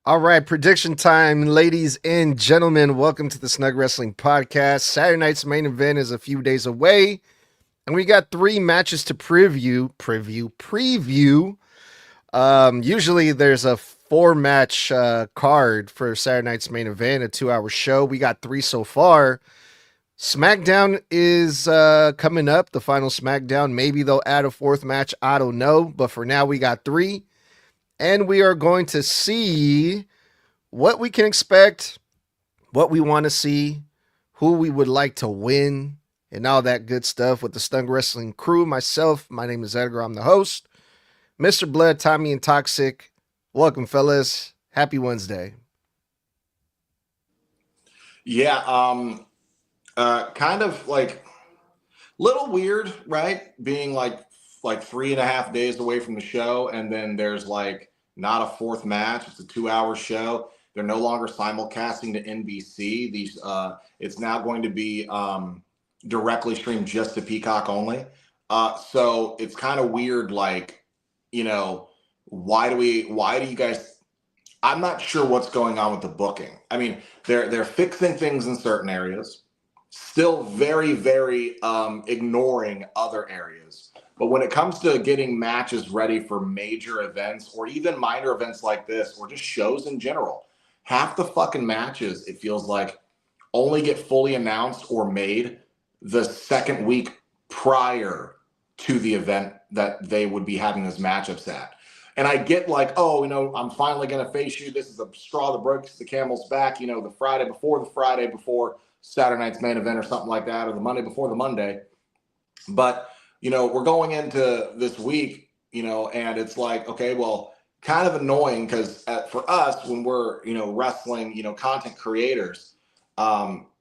All right, prediction time, ladies and gentlemen. Welcome to the SNUG Wrestling Podcast. Saturday night's main event is a few days away, and we got three matches to preview. Usually there's a four-match card for Saturday night's main event, a 2-hour show. We got three so far. SmackDown is coming up, the final SmackDown. Maybe they'll add a fourth match. I don't know, but for now we got three. And we are going to see what we can expect, what we want to see, who we would like to win, and all that good stuff with the SNUG Wrestling crew. Myself, my name is Edgar. I'm the host. Mr. Blood, Tommy, and Toxic. Welcome, fellas. Happy Wednesday. Yeah, kind of like little weird, right? Being like 3.5 days away from the show, and then there's like not a fourth match. It's a 2-hour show. They're no longer simulcasting to NBC. It's now going to be directly streamed just to Peacock only. So it's kind of weird. Like, why do you guys? I'm not sure what's going on with the booking. I mean, they're fixing things in certain areas, still very, very ignoring other areas. But when it comes to getting matches ready for major events or even minor events like this, or just shows in general, half the fucking matches, it feels like, only get fully announced or made the second week prior to the event that they would be having those matchups at. And I get like, I'm finally going to face you. This is a straw that breaks the camel's back, the Friday before Saturday night's main event or something like that, or the Monday before the Monday. But, we're going into this week, and it's like, okay, well, kind of annoying because for us, when we're, wrestling, content creators,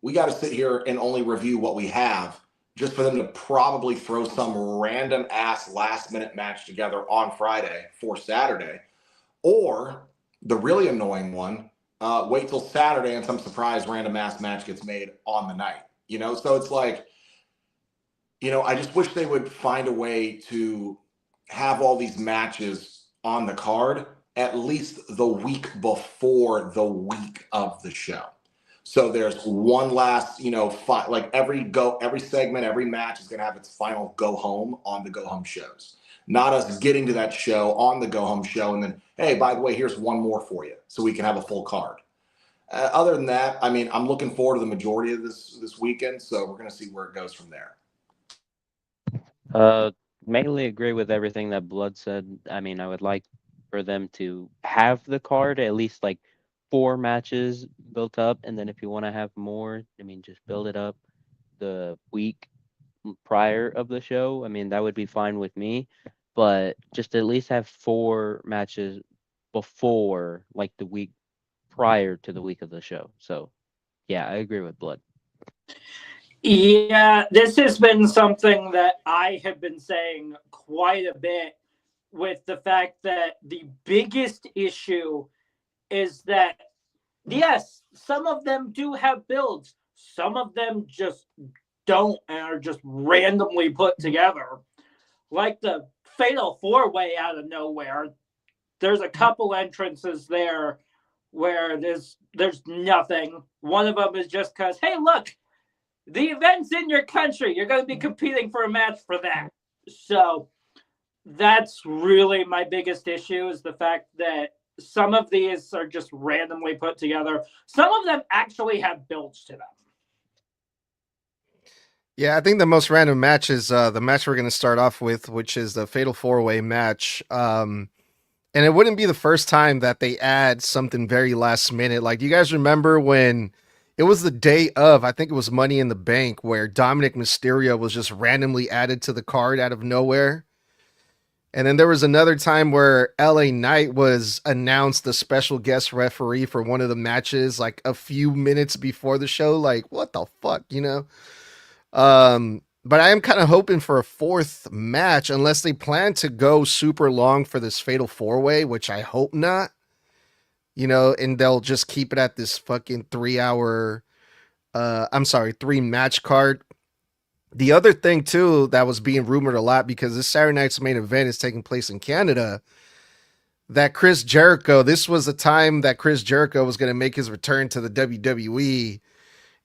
we got to sit here and only review what we have just for them to probably throw some random ass last minute match together on Friday for Saturday. Or the really annoying one, wait till Saturday and some surprise random ass match gets made on the night, So it's like, I just wish they would find a way to have all these matches on the card at least the week before the week of the show. So there's one last, like every segment, every match is going to have its final go home on the go home shows. Not us getting to that show on the go home show and then, hey, by the way, here's one more for you so we can have a full card. Other than that, I mean, I'm looking forward to the majority of this weekend, so we're going to see where it goes from there. Mainly agree with everything that Blood said. I mean, I would like for them to have the card, at least like 4 matches built up, and then if you want to have more, I mean, just build it up the week prior of the show. I mean, that would be fine with me, but just at least have 4 matches before, like the week prior to the week of the show. So, yeah, I agree with Blood. Yeah, this has been something that I have been saying quite a bit, with the fact that the biggest issue is that, yes, some of them do have builds. Some of them just don't and are just randomly put together. Like the Fatal 4-Way out of nowhere. There's a couple entrances there where there's nothing. One of them is just because, hey, look, the event's in your country. You're going to be competing for a match for that. So that's really my biggest issue, is the fact that some of these are just randomly put together. Some of them actually have builds to them. Yeah, I think the most random match is the match we're going to start off with, which is the Fatal 4-Way match. And it wouldn't be the first time that they add something very last minute. Like, do you guys remember when it was the day of, I think it was Money in the Bank, where Dominic Mysterio was just randomly added to the card out of nowhere? And then there was another time where LA Knight was announced the special guest referee for one of the matches, like a few minutes before the show. Like, what the fuck, But I am kind of hoping for a fourth match, unless they plan to go super long for this Fatal 4-Way, which I hope not. And they'll just keep it at this fucking 3 match card. The other thing, too, that was being rumored a lot, because this Saturday night's main event is taking place in Canada. that Chris Jericho, this was the time that Chris Jericho was going to make his return to the WWE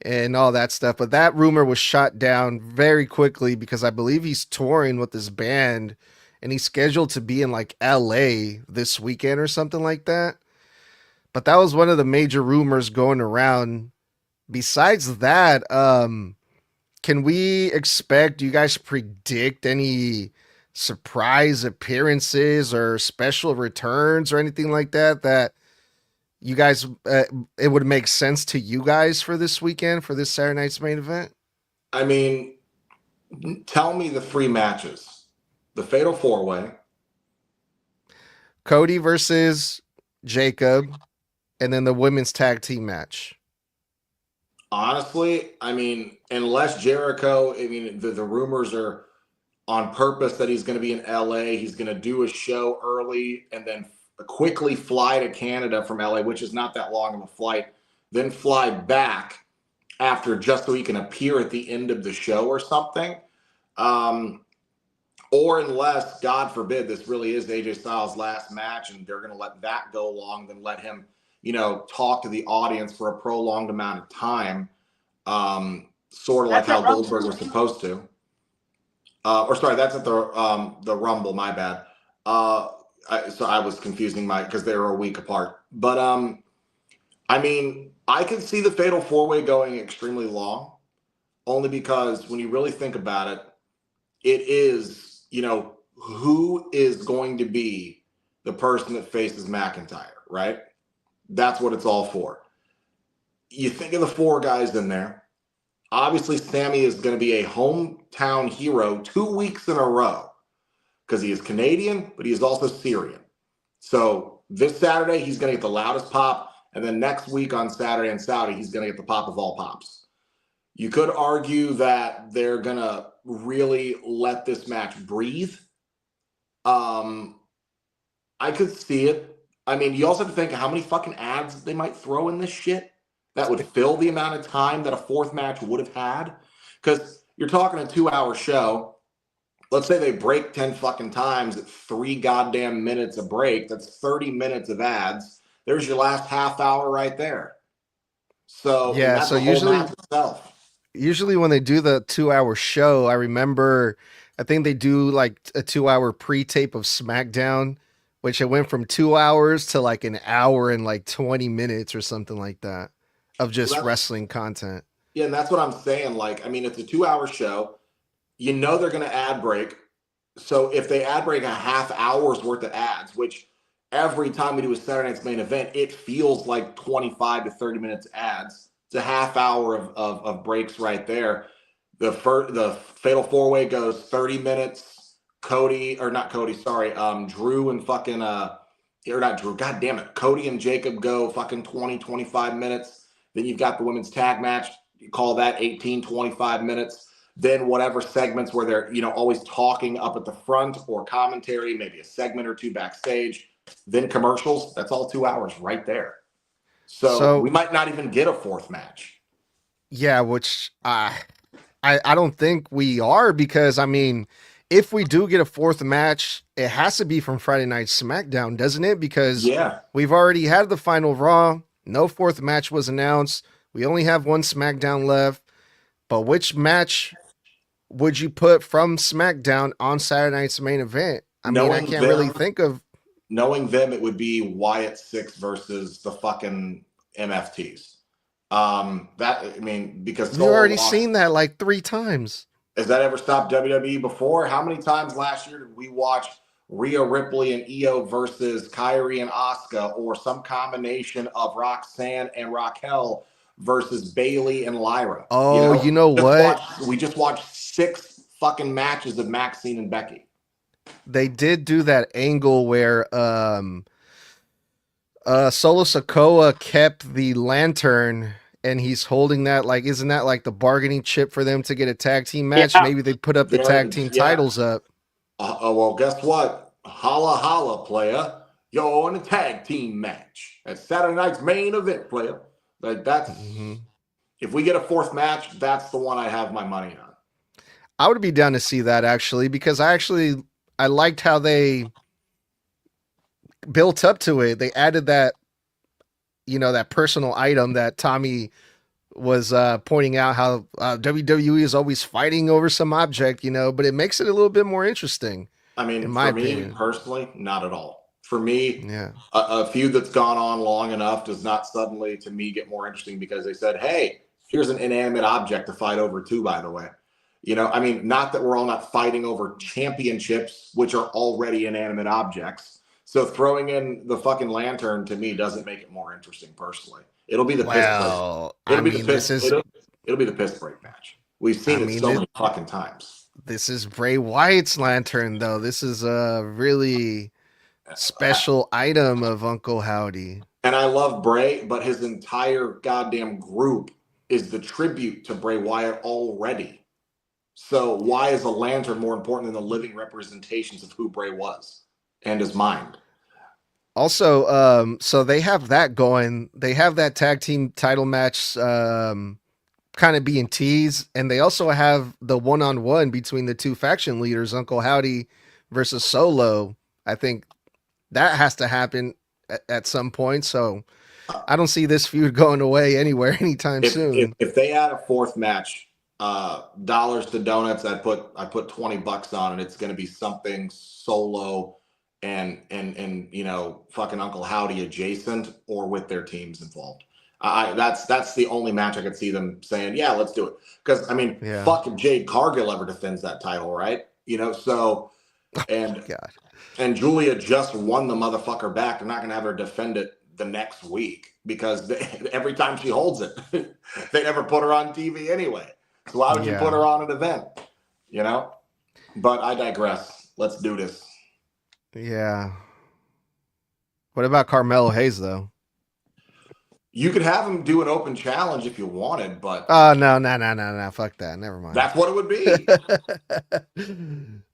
and all that stuff. But that rumor was shot down very quickly because I believe he's touring with this band and he's scheduled to be in like LA this weekend or something like that. But that was one of the major rumors going around. Besides that, can we expect, do you guys predict any surprise appearances or special returns or anything like that that you guys, it would make sense to you guys for this weekend, for this Saturday night's main event? I mean, tell me the 3 matches. The Fatal 4-Way. Cody versus Jacob, and then the women's tag team match. Honestly, I mean, unless Jericho, I mean, the rumors are on purpose that he's going to be in LA. He's going to do a show early and then quickly fly to Canada from LA, which is not that long of a flight, then fly back after just so he can appear at the end of the show or something. Or unless, God forbid, this really is AJ Styles' last match and they're going to let that go long, then let him, you know, talk to the audience for a prolonged amount of time, sort of like how Goldberg was supposed to. Or sorry, that's at the Rumble. My bad. So I was confusing because they were a week apart. But I mean, I could see the Fatal 4-Way going extremely long, only because when you really think about it, it is, you know, who is going to be the person that faces McIntyre, right? That's what it's all for. You think of the 4 guys in there. Obviously, Sami is going to be a hometown hero 2 weeks in a row because he is Canadian, but he is also Syrian. So this Saturday, he's going to get the loudest pop. And then next week on Saturday in Saudi, he's going to get the pop of all pops. You could argue that they're going to really let this match breathe. I could see it. I mean, you also have to think of how many fucking ads they might throw in this shit that would fill the amount of time that a 4th match would have had. Because you're talking a 2-hour show. Let's say they break 10 fucking times at 3 goddamn minutes a break. That's 30 minutes of ads. There's your last half hour right there. So yeah, that's so the whole usually match itself. Usually when they do the 2-hour show, I remember, I think they do like a 2-hour pre-tape of SmackDown, which it went from 2 hours to like an hour and like 20 minutes or something like that of just wrestling content. Yeah, and that's what I'm saying. Like, I mean, it's a 2-hour show. You know they're going to ad break. So if they ad break a half hour's worth of ads, which every time we do a Saturday night's main event, it feels like 25 to 30 minutes ads. It's a half hour of breaks right there. The Fatal 4-Way goes 30 minutes. Drew and fucking or not Drew, god damn it. Cody and Jacob go fucking 20, 25 minutes. Then you've got the women's tag match. You call that 18, 25 minutes. Then whatever segments where they're, you know, always talking up at the front or commentary, maybe a segment or 2 backstage. Then commercials. That's all 2 hours right there. So we might not even get a 4th match. Yeah, which I don't think we are, because I mean, if we do get a 4th match, it has to be from Friday Night SmackDown, doesn't it? Because we've already had the final Raw. No 4th match was announced. We only have 1 SmackDown left. But which match would you put from SmackDown on Saturday night's main event? I mean, I can't really think of. Knowing them, it would be Wyatt 6 versus the fucking MFTs. Because we've already seen that like 3 times. Has that ever stopped WWE before? How many times last year did we watch Rhea Ripley and Io versus Kyrie and Asuka, or some combination of Roxanne and Raquel versus Bailey and Lyra? Oh, you know what? We just watched 6 fucking matches of Maxine and Becky. They did do that angle where Solo Sikoa kept the lantern and he's holding that, like, isn't that like the bargaining chip for them to get a tag team match? Yeah. Maybe they put up the tag team titles up. Well, guess what? Holla holla, playa. You're in a tag team match at Saturday night's main event, playa. Like, that's if we get a 4th match, that's the one I have my money on. I would be down to see that, actually, because I liked how they built up to it. They added that, that personal item that Tommy was pointing out, how WWE is always fighting over some object, but it makes it a little bit more interesting. I mean, in my for me opinion. personally, not at all. For me, Yeah. a feud that's gone on long enough does not suddenly, to me, get more interesting because they said, hey, here's an inanimate object to fight over too, by the way. I mean, not that we're all not fighting over championships, which are already inanimate objects. So throwing in the fucking lantern, to me, doesn't make it more interesting personally. It'll be the piss break. It'll be the piss break match. We've seen it so many fucking times. This is Bray Wyatt's lantern, though. This is a really special item of Uncle Howdy. And I love Bray, but his entire goddamn group is the tribute to Bray Wyatt already. So why is a lantern more important than the living representations of who Bray was and his mind? Also, so they have that going. They have that tag team title match kind of being teased, and they also have the one-on-one between the two faction leaders, Uncle Howdy versus Solo. I think that has to happen at some point. So I don't see this feud going away anywhere anytime soon. If they add a fourth match, dollars to donuts, I put $20 on it. It's going to be something Solo and fucking Uncle Howdy adjacent, or with their teams involved. That's the only match I could see them saying, yeah, let's do it. Because fucking Jade Cargill ever defends that title, right? So and God. And Julia just won the motherfucker back. They're not going to have her defend it the next week because every time she holds it, they never put her on TV anyway. So why would you put her on an event? But I digress. Let's do this. Yeah. What about Carmelo Hayes, though? You could have him do an open challenge if you wanted, but... Oh, no. Fuck that. Never mind. That's what it would be.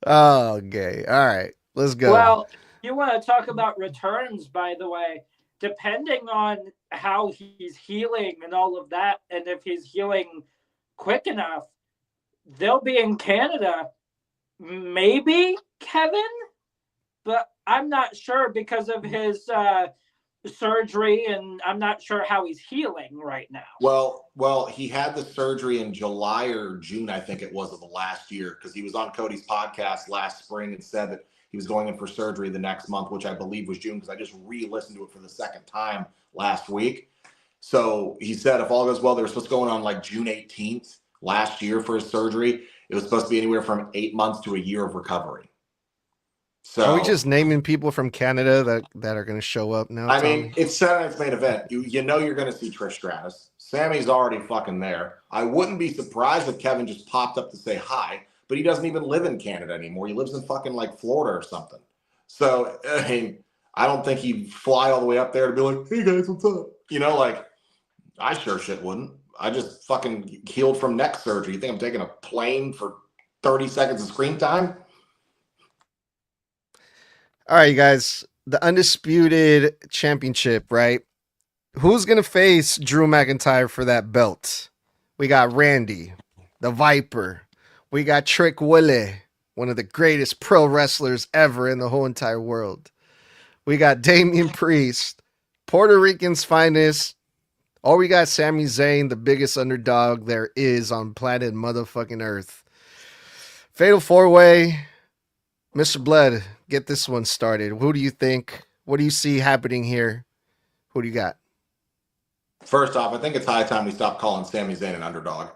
Oh, okay. All right. Let's go. Well, you want to talk about returns, by the way. Depending on how he's healing and all of that, and if he's healing quick enough, they'll be in Canada. Maybe Kevin? But I'm not sure because of his surgery, and I'm not sure how he's healing right now. Well, he had the surgery in July or June, I think it was, of the last year, because he was on Cody's podcast last spring and said that he was going in for surgery the next month, which I believe was June, because I just re-listened to it for the second time last week. So he said if all goes well, they were supposed to go on like June 18th last year for his surgery. It was supposed to be anywhere from 8 months to a year of recovery. So are we just naming people from Canada that are going to show up now? I mean, it's Saturday night's main event. You know you're going to see Trish Stratus. Sami's already fucking there. I wouldn't be surprised if Kevin just popped up to say hi, but he doesn't even live in Canada anymore. He lives in fucking like Florida or something. So, I mean, I don't think he'd fly all the way up there to be like, hey guys, what's up? I sure shit wouldn't. I just fucking healed from neck surgery. You think I'm taking a plane for 30 seconds of screen time? All right, you guys, the Undisputed Championship, right? Who's going to face Drew McIntyre for that belt? We got Randy, the Viper. We got Trick Willie, one of the greatest pro wrestlers ever in the whole entire world. We got Damian Priest, Puerto Rican's finest. Or we got Sami Zayn, the biggest underdog there is on planet motherfucking Earth. Fatal 4-way. Mr. Blood, get this one started. Who do you think? What do you see happening here? Who do you got? First off, I think it's high time we stop calling Sami Zayn an underdog.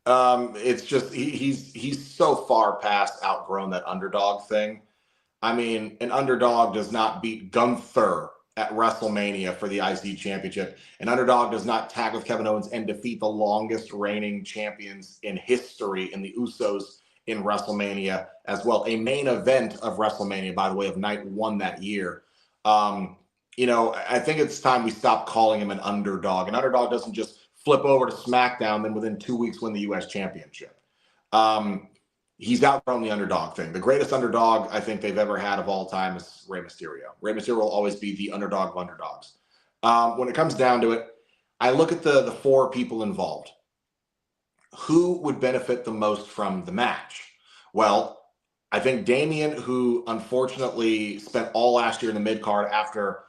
It's just he's so far past outgrown that underdog thing. I mean, an underdog does not beat Gunther at WrestleMania for the IC Championship. An underdog does not tag with Kevin Owens and defeat the longest reigning champions in history in the Usos in WrestleMania as well. A main event of WrestleMania, by the way, of night one that year. I think it's time we stop calling him an underdog. An underdog doesn't just flip over to SmackDown, then within 2 weeks win the US Championship. He's outgrown the underdog thing. The greatest underdog I think they've ever had of all time is Rey Mysterio. Rey Mysterio will always be the underdog of underdogs. When it comes down to it, I look at the four people involved. Who would benefit the most from the match? Well, I think Damian, who unfortunately spent all last year in the mid card after,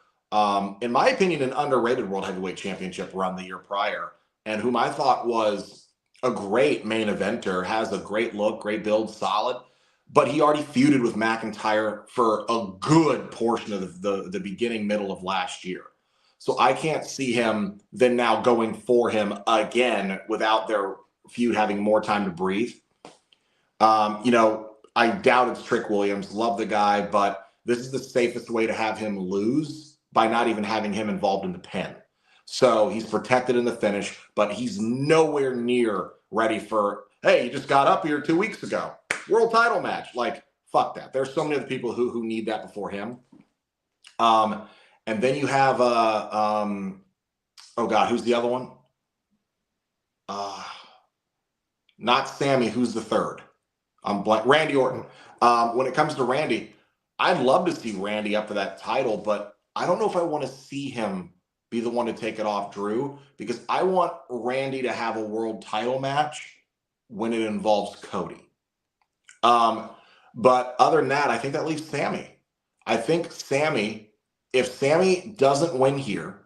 in my opinion, an underrated World Heavyweight Championship run the year prior, and whom I thought was a great main eventer, has a great look, great build, solid, but he already feuded with McIntyre for a good portion of the beginning, middle of last year. So I can't see him then now going for him again without their feud having more time to breathe. I doubt it's Trick Williams. Love the guy, but this is the safest way to have him lose by not even having him involved in the pin. So he's protected in the finish, but he's nowhere near ready for, hey, you just got up here 2 weeks ago. World title match. Like, fuck that. There's so many other people who need that before him. And then you have, oh God, who's the other one? Not Sami. Who's the third? Randy Orton. When it comes to Randy, I'd love to see Randy up for that title, but I don't know if I want to see him be the one to take it off Drew, because I want Randy to have a world title match when it involves Cody. But other than that, I think that leaves Sami. I think Sami, if Sami doesn't win here,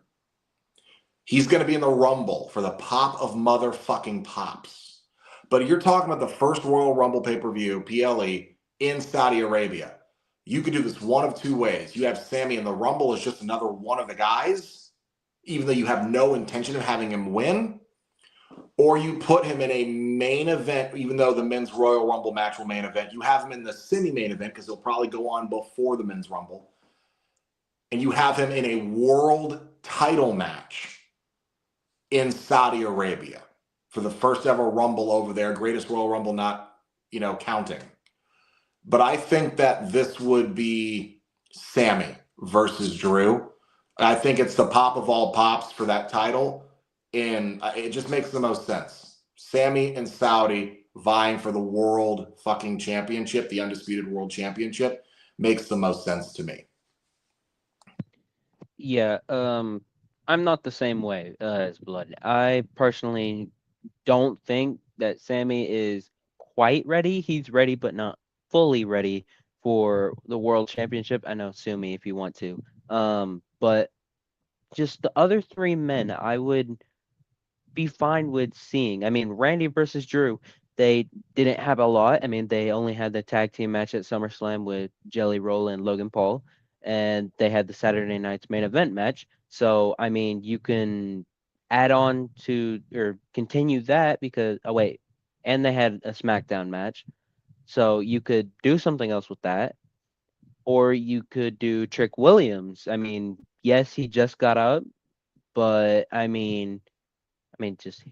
he's going to be in the Rumble for the pop of motherfucking pops. But you're talking about the first Royal Rumble pay-per-view, PLE, in Saudi Arabia. You could do this one of two ways. You have Sami in the Rumble as just another one of the guys, even though you have no intention of having him win. Or you put him in a main event, even though the men's Royal Rumble match will main event. You have him in the semi-main event because he'll probably go on before the men's Rumble. And you have him in a world title match in Saudi Arabia for the first ever Rumble over there, greatest Royal Rumble not, counting. But I think that this would be Sami versus Drew. I think it's the pop of all pops for that title, and it just makes the most sense. Sami and Saudi vying for the world fucking championship, the undisputed world championship, makes the most sense to me. Yeah, I'm not the same way as Blood. I personally don't think that Sami is quite ready. He's ready, but not fully ready for the world championship. I know, sue me if you want to. But just the other three men, I would be fine with seeing. I mean, Randy versus Drew, they didn't have a lot. I mean, they only had the tag team match at SummerSlam with Jelly Roll and Logan Paul, and they had the Saturday night's main event match. So, I mean, you can add on to or continue that because, and they had a SmackDown match. So you could do something else with that. Or you could do Trick Williams. I mean, yes, he just got up, but I mean, just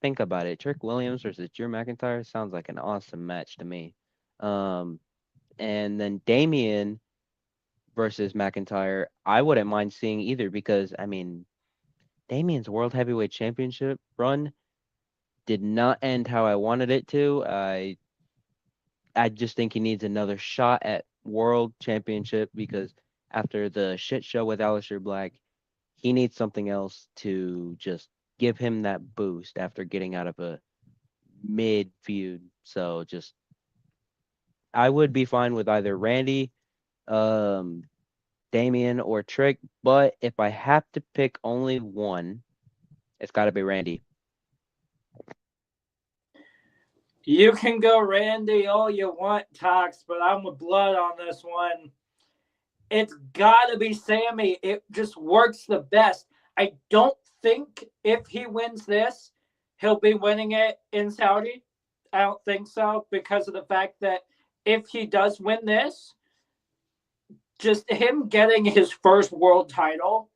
think about it. Trick Williams versus Drew McIntyre sounds like an awesome match to me. And then Damian versus McIntyre, I wouldn't mind seeing either because, I mean, Damian's World Heavyweight Championship run did not end how I wanted it to. I just think he needs another shot at World Championship because after the shit show with Aleister Black, he needs something else to just give him that boost after getting out of a mid feud. So just I would be fine with either Randy, Damian, or Trick, but if I have to pick only one, it's got to be Randy. You can go Randy all you want, Tox, but I'm with Blood on this one. It's got to be Sami. It just works the best. I don't think if he wins this, he'll be winning it in Saudi. I don't think so because of the fact that if he does win this, just him getting his first world title,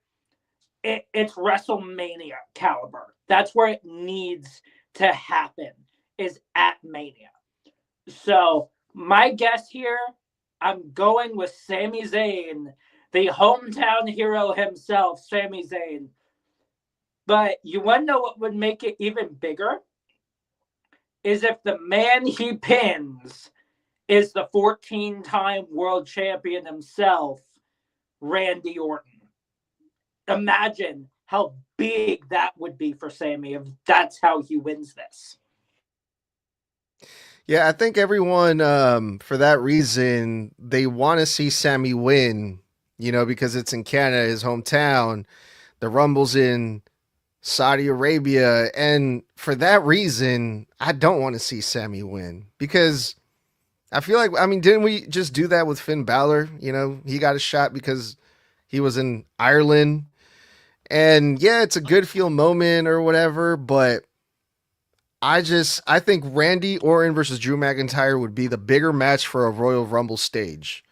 it's WrestleMania caliber. That's where it needs to happen, is at Mania. So my guess here, I'm going with Sami Zayn, the hometown hero himself, Sami Zayn. But you want to know what would make it even bigger? Is if the man he pins is the 14-time world champion himself, Randy Orton. Imagine how big that would be for Sami if that's how he wins this. Yeah, I think everyone, for that reason, they want to see Sami win, because it's in Canada, his hometown. The Rumble's in Saudi Arabia. And for that reason, I don't want to see Sami win because I feel like, didn't we just do that with Finn Balor? He got a shot because he was in Ireland. And yeah, it's a good feel moment or whatever, but I think Randy Orton versus Drew McIntyre would be the bigger match for a Royal Rumble stage.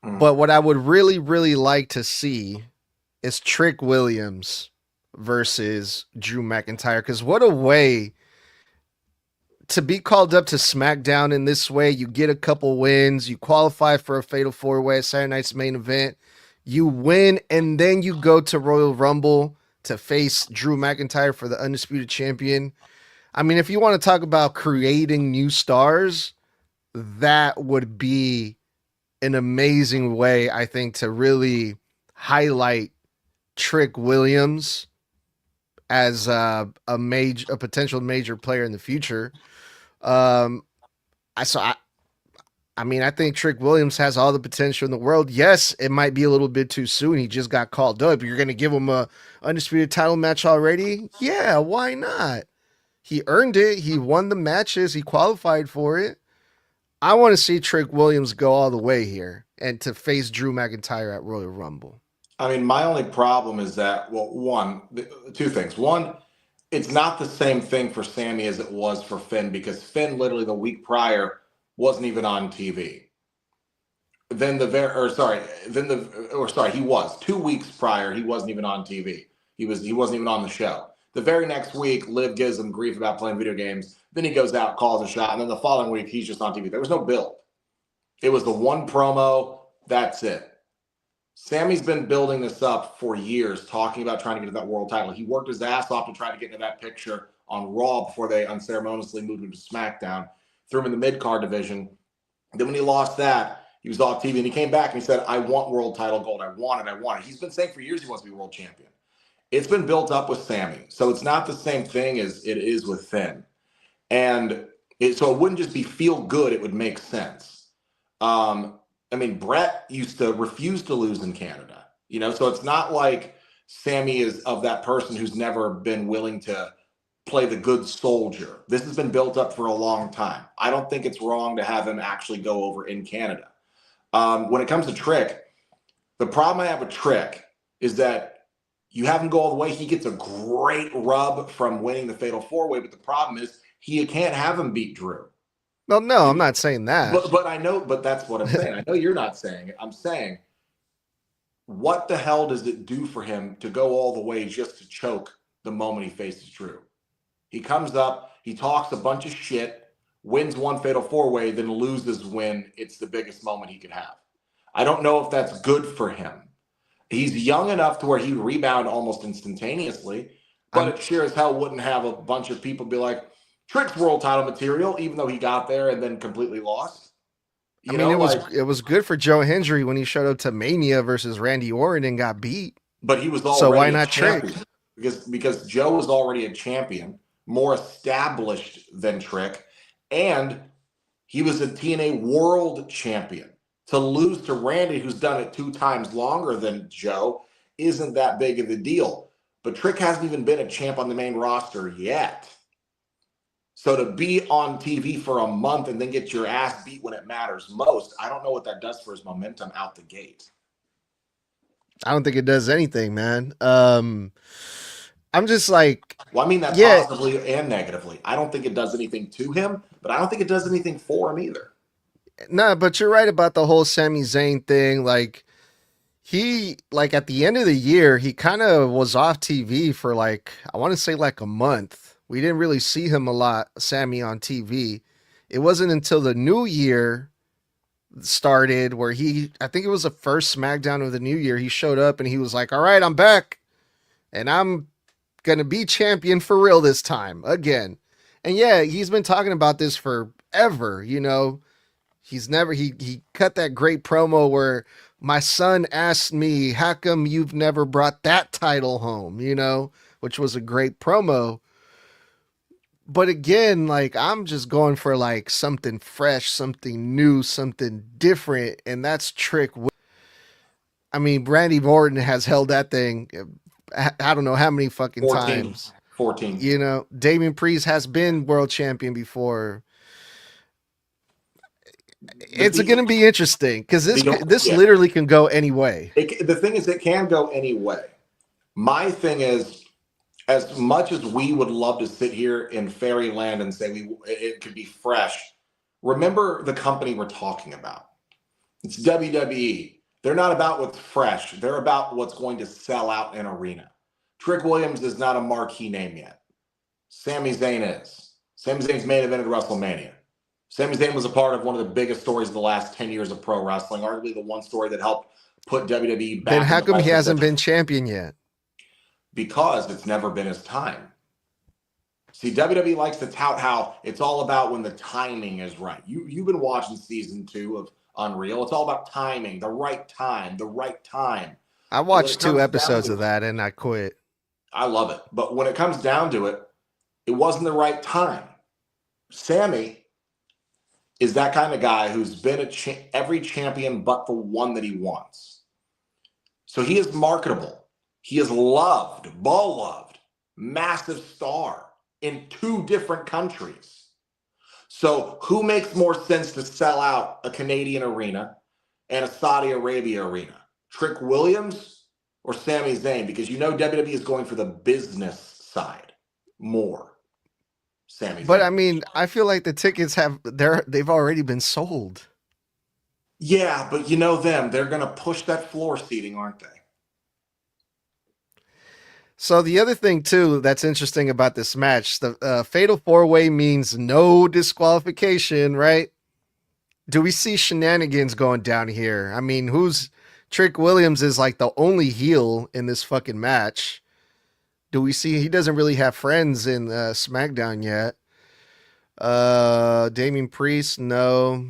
But what I would really, really like to see is Trick Williams versus Drew McIntyre. Because what a way to be called up to SmackDown in this way. You get a couple wins, you qualify for a Fatal 4-Way at Saturday Night's Main Event, you win, and then you go to Royal Rumble to face Drew McIntyre for the Undisputed Champion. If you want to talk about creating new stars, that would be an amazing way, I think, to really highlight Trick Williams as a potential major player in the future. I think Trick Williams has all the potential in the world. Yes, it might be a little bit too soon. He just got called up. You're going to give him a undisputed title match already? Yeah, why not? He earned it. He won the matches. He qualified for it. I want to see Trick Williams go all the way here and to face Drew McIntyre at Royal Rumble. My only problem is that, two things. One, it's not the same thing for Sami as it was for Finn, because Finn literally the week prior wasn't even on TV. He was 2 weeks prior. He wasn't even on TV. He wasn't even on the show. The very next week, Liv gives him grief about playing video games. Then he goes out, calls a shot, and then the following week, he's just on TV. There was no build. It was the one promo. That's it. Sami's been building this up for years, talking about trying to get to that world title. He worked his ass off to try to get into that picture on Raw before they unceremoniously moved him to SmackDown. Threw him in the mid-card division. Then when he lost that, he was off TV, and he came back and he said, I want world title gold. I want it. He's been saying for years he wants to be world champion. It's been built up with Sami. So it's not the same thing as it is with Finn. And so it wouldn't just be feel good. It would make sense. Brett used to refuse to lose in Canada, so it's not like Sami is of that person who's never been willing to play the good soldier. This has been built up for a long time. I don't think it's wrong to have him actually go over in Canada. When it comes to Trick, the problem I have with Trick is that you have him go all the way. He gets a great rub from winning the Fatal 4-Way, but the problem is you can't have him beat Drew. Well, no, I'm not saying that. But I know, but that's what I'm saying. I know you're not saying it. I'm saying, what the hell does it do for him to go all the way just to choke the moment he faces Drew? He comes up, he talks a bunch of shit, wins one Fatal 4-Way, then loses when it's the biggest moment he could have. I don't know if that's good for him. He's young enough to where he'd rebound almost instantaneously, but it sure as hell wouldn't have a bunch of people be like, Trick's world title material, even though he got there and then completely lost. It was good for Joe Hendry when he showed up to Mania versus Randy Orton and got beat. But he was already so why not Trick? Because Joe was already a champion, more established than Trick, and he was a TNA world champion. To lose to Randy, who's done it 2 times longer than Joe, isn't that big of a deal. But Trick hasn't even been a champ on the main roster yet. So to be on TV for a month and then get your ass beat when it matters most, I don't know what that does for his momentum out the gate. I don't think it does anything, man. I'm just like... Well, that positively and negatively. I don't think it does anything to him, but I don't think it does anything for him either. No, but you're right about the whole Sami Zayn thing. He at the end of the year, he kind of was off TV for I want to say a month. We didn't really see him a lot, Sami, on TV. It wasn't until the new year started where I think it was the first SmackDown of the new year, he showed up and he was like, all right, I'm back. And I'm going to be champion for real this time again. And yeah, he's been talking about this forever, He cut that great promo where my son asked me, how come you've never brought that title home, which was a great promo. But again, like I'm just going for like something fresh, something new, something different, and that's I mean, Randy Orton has held that thing. I don't know how many fucking 14. times. 14. You know, Damian Priest has been world champion before. It's going to be interesting because this literally can go any way. The thing is, it can go any way. My thing is, as much as we would love to sit here in fairyland and say it could be fresh, remember the company we're talking about. It's WWE. They're not about what's fresh. They're about what's going to sell out an arena. Trick Williams is not a marquee name yet. Sami Zayn is. Sami Zayn's main event at WrestleMania. Sami Zayn was a part of one of the biggest stories of the last 10 years of pro wrestling, arguably the one story that helped put WWE back. Then how come he hasn't been champion yet? Because it's never been his time. See, WWE likes to tout how it's all about when the timing is right. You've been watching season 2 of Unreal. It's all about timing, the right time, the right time. I watched 2 episodes of that and I quit. I love it. But when it comes down to it, it wasn't the right time. Sami is that kind of guy who's been every champion but the one that he wants. So he is marketable. He is loved, beloved, massive star in 2 different countries. So who makes more sense to sell out a Canadian arena and a Saudi Arabia arena? Trick Williams or Sami Zayn? Because you know WWE is going for the business side more. Sami Zayn. But I mean, I feel like the tickets they've already been sold. Yeah, but you know them. They're going to push that floor seating, aren't they? So the other thing too that's interesting about this match, the fatal 4-way means no disqualification, right? Do we see shenanigans going down here? I mean, Trick Williams is like the only heel in this fucking match. Do we see he doesn't really have friends in SmackDown yet? Damian Priest, no.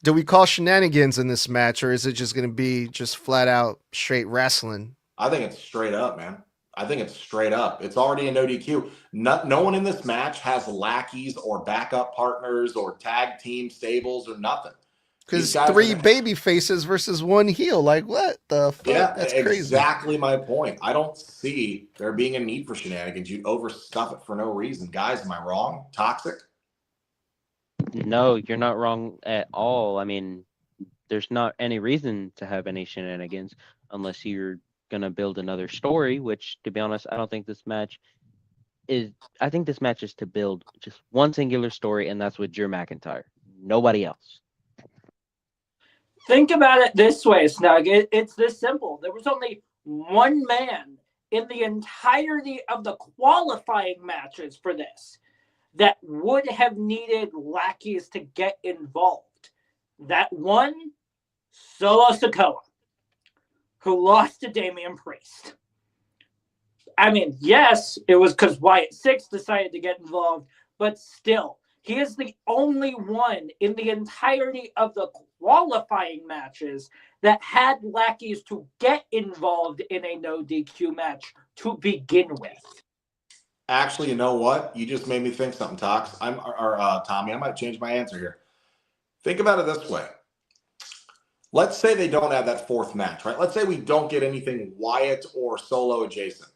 Do we call shenanigans in this match, or is it just going to be just flat out straight wrestling? I think it's straight up, man. I think it's straight up. It's already a no DQ. No one in this match has lackeys or backup partners or tag team stables or nothing. Because 3 baby faces versus 1 heel. Like, what the fuck? Yeah, that's crazy. Exactly my point. I don't see there being a need for shenanigans. You'd overstuff it for no reason. Guys, am I wrong? Toxic? No, you're not wrong at all. I mean, there's not any reason to have any shenanigans unless you're going to build another story, which, to be honest, I don't think this match is. I think this match is to build just one singular story, and that's with Drew McIntyre. Nobody else. Think about it this way, Snug. It's this simple. There was only one man in the entirety of the qualifying matches for this that would have needed lackeys to get involved. That one, Solo Sikoa, who lost to Damian Priest. I mean, yes, it was because Wyatt Six decided to get involved, but still, he is the only one in the entirety of the qualifying matches that had lackeys to get involved in a no DQ match to begin with. Actually, you know what? You just made me think something, Tox. Tommy, I might change my answer here. Think about it this way. Let's say they don't have that 4th match, right? Let's say we don't get anything Wyatt or Solo adjacent.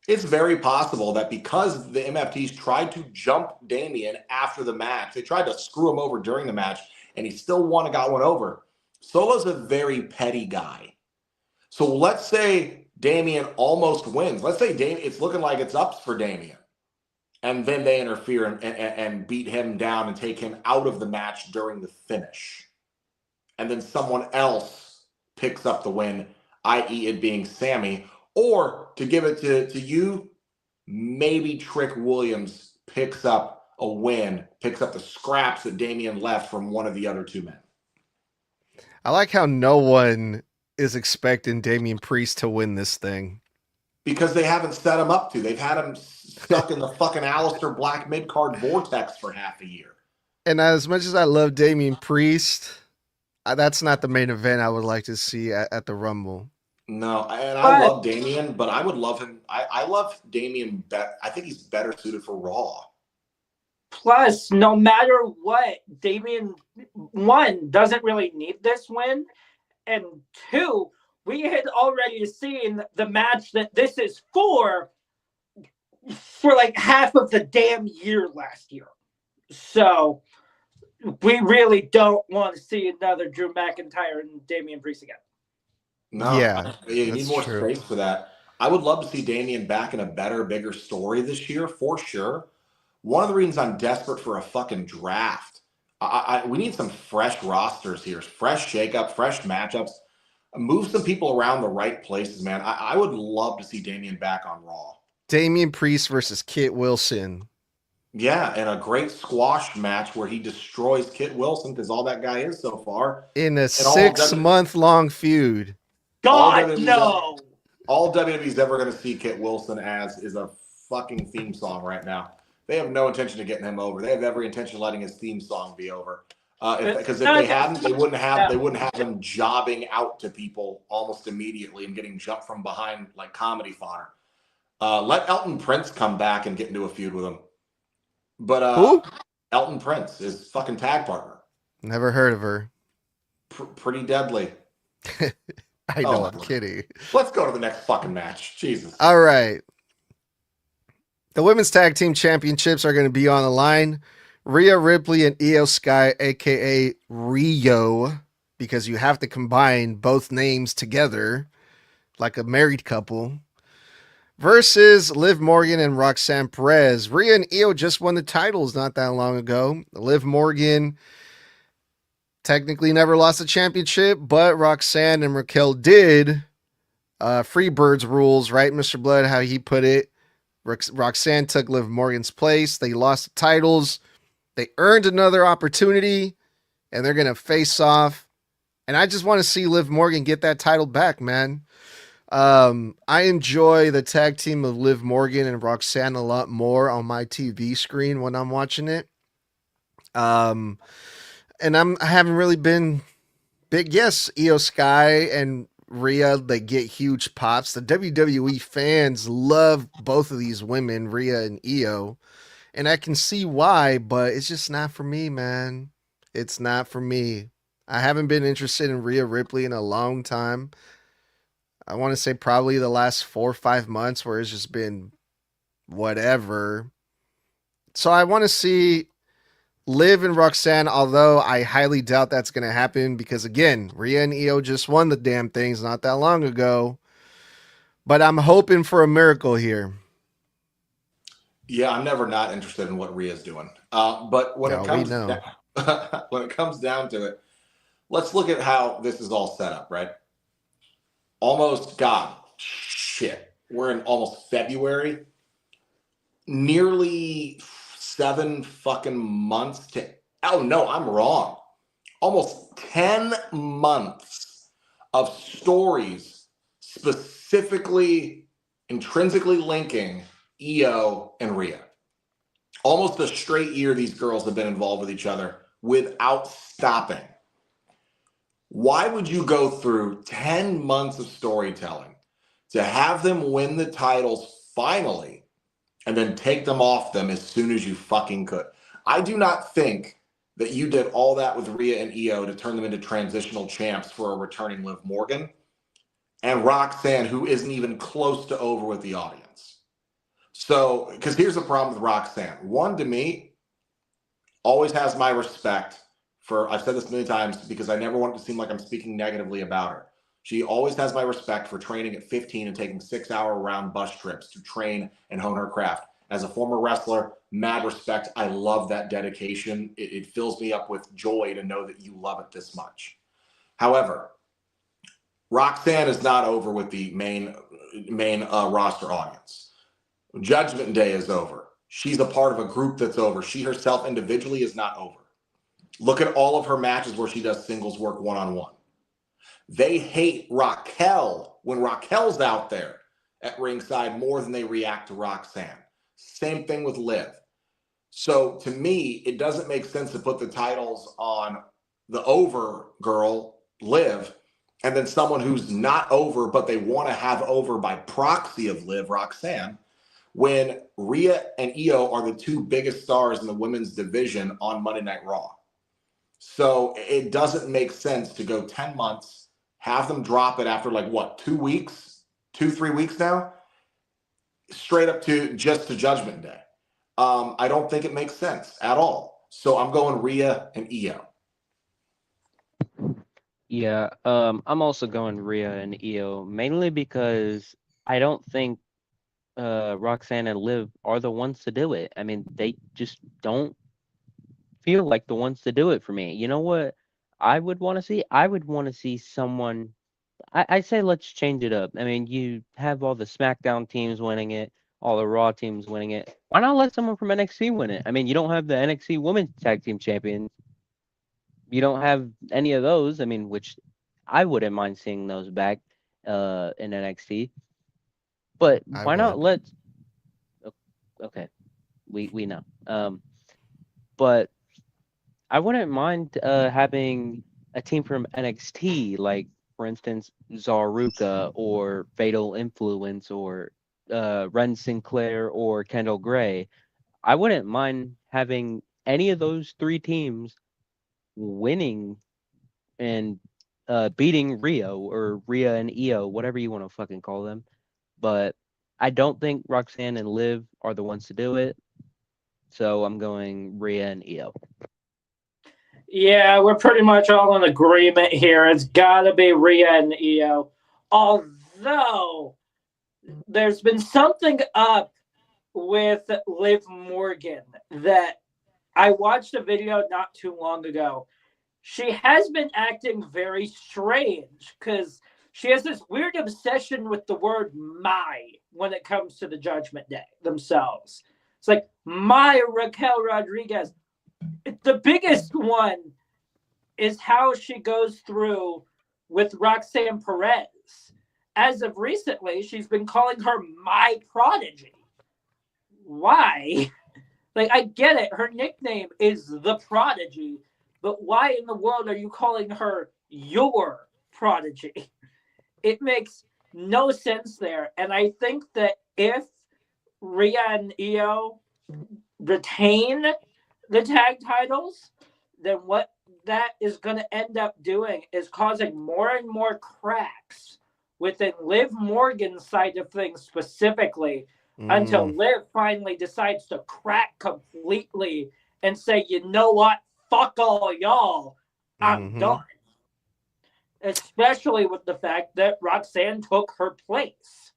It's very possible that because the MFTs tried to jump Damian after the match, they tried to screw him over during the match, and he still got one over. Solo's a very petty guy. So let's say Damian almost wins. Let's say it's looking like it's ups for Damian. And then they interfere and beat him down and take him out of the match during the finish. And then someone else picks up the win, i.e. it being Sami. Or to give it to you, maybe Trick Williams picks up a win, picks up the scraps that Damian left from one of the other 2 men. I like how no one is expecting Damian Priest to win this thing. Because they haven't set him up to. They've had him stuck in the fucking Aleister Black mid-card vortex for half a year. And as much as I love Damian Priest, that's not the main event I would like to see at the Rumble. No, and I love Damian, but I would love him. I love Damian. I think he's better suited for Raw. Plus, no matter what, Damian, one, doesn't really need this win. And two, we had already seen the match that this is for like half of the damn year last year. So we really don't want to see another Drew McIntyre and Damian Priest again. No, Yeah, you need more true. space for that. I would love to see Damian back in a better, bigger story this year, for sure. One of the reasons I'm desperate for a fucking draft. We need some fresh rosters here, fresh shakeup, fresh matchups. Move some people around the right places, man. I would love to see Damian back on Raw. Damian Priest versus Kit Wilson. Yeah, and a great squash match where he destroys Kit Wilson, because all that guy is so far. In a 6-month-long feud. God, no! All WWE's ever going to see Kit Wilson as is a fucking theme song right now. They have no intention of getting him over. They have every intention of letting his theme song be over. Because if they hadn't, they wouldn't have him jobbing out to people almost immediately and getting jumped from behind like comedy fodder. Let Elton Prince come back and get into a feud with him. But who? Elton Prince, his fucking tag partner. Never heard of her. Pretty deadly. I know, I'm kidding. Let's go to the next fucking match. Jesus. All right. The Women's Tag Team Championships are going to be on the line. Rhea Ripley and Io Sky, a.k.a. Rio, because you have to combine both names together like a married couple, versus Liv Morgan and Roxanne Perez. Rhea and Io just won the titles not that long ago. Liv Morgan technically never lost a championship, but Roxanne and Raquel did. Freebirds rules, right, Mr. Blood, how he put it. Roxanne took Liv Morgan's place. They lost the titles. They earned another opportunity, and they're going to face off. And I just want to see Liv Morgan get that title back, man. I enjoy the tag team of Liv Morgan and Roxanne a lot more on my TV screen when I'm watching it. And I haven't really been big. Yes, Io Sky and Rhea, they get huge pops. The WWE fans love both of these women, Rhea and Io, and I can see why, but it's just not for me, man. It's not for me. I haven't been interested in Rhea Ripley in a long time. I want to say probably the last 4 or 5 months, where it's just been whatever. So I want to see Liv and Roxanne, although I highly doubt that's going to happen because, again, Rhea and Io just won the damn things not that long ago. But I'm hoping for a miracle here. Yeah, I'm never not interested in what Rhea's doing. But when it comes down to it, let's look at how this is all set up, right? We're in almost February. Nearly 7 fucking months I'm wrong. Almost 10 months of stories specifically intrinsically linking Io and Rhea. Almost a straight year these girls have been involved with each other without stopping. Why would you go through 10 months of storytelling to have them win the titles finally and then take them off them as soon as you fucking could? I do not think that you did all that with Rhea and Io to turn them into transitional champs for a returning Liv Morgan and Roxanne, who isn't even close to over with the audience. So, because here's the problem with Roxanne. One, to me, always has my respect for, I've said this many times because I never want it to seem like I'm speaking negatively about her. She always has my respect for training at 15 and taking 6-hour round bus trips to train and hone her craft. As a former wrestler, mad respect. I love that dedication. It fills me up with joy to know that you love it this much. However, Roxanne is not over with the main roster audience. Judgment Day is over. She's a part of a group that's over. She herself individually is not over. Look at all of her matches where she does singles work one-on-one. They hate Raquel when Raquel's out there at ringside more than they react to Roxanne. Same thing with Liv. So to me, it doesn't make sense to put the titles on the over girl, Liv, and then someone who's not over, but they want to have over by proxy of Liv, Roxanne, when Rhea and Io are the two biggest stars in the women's division on Monday Night Raw. So it doesn't make sense to go 10 months, have them drop it after 2 weeks, 3 weeks now, straight up to just to Judgment Day. I don't think it makes sense at all. So I'm going Rhea and Io. Yeah, I'm also going Rhea and Io, mainly because I don't think Roxanne and Liv are the ones to do it. I mean, they just don't feel like the ones to do it for me. You know what I would want to see? I would want to see someone. I say let's change it up. I mean, you have all the SmackDown teams winning it, all the Raw teams winning it. Why not let someone from NXT win it? I mean, you don't have the NXT Women's Tag Team Champions. You don't have any of those. I mean, which I wouldn't mind seeing those back in NXT. But I why not would. let? Okay, we know. But I wouldn't mind having a team from NXT, like for instance Zaruka or Fatal Influence or Ren Sinclair or Kendall Gray. I wouldn't mind having any of those three teams winning and beating Rio or Rhea and Io, whatever you want to fucking call them. But I don't think Roxanne and Liv are the ones to do it. So I'm going Rhea and Io. Yeah, we're pretty much all in agreement here. It's got to be Rhea and Io. Although there's been something up with Liv Morgan that I watched a video not too long ago. She has been acting very strange because she has this weird obsession with the word "my" when it comes to the Judgment Day themselves. It's like, my Raquel Rodriguez. The biggest one is how she goes through with Roxanne Perez. As of recently, she's been calling her my prodigy. Why? I get it. Her nickname is the Prodigy, but why in the world are you calling her your prodigy? It makes no sense there. And I think that if Rhea and Io retain the tag titles, then what that is going to end up doing is causing more and more cracks within Liv Morgan's side of things specifically until Liv finally decides to crack completely and say, you know what, fuck all y'all, I'm done. Especially with the fact that Roxanne took her place.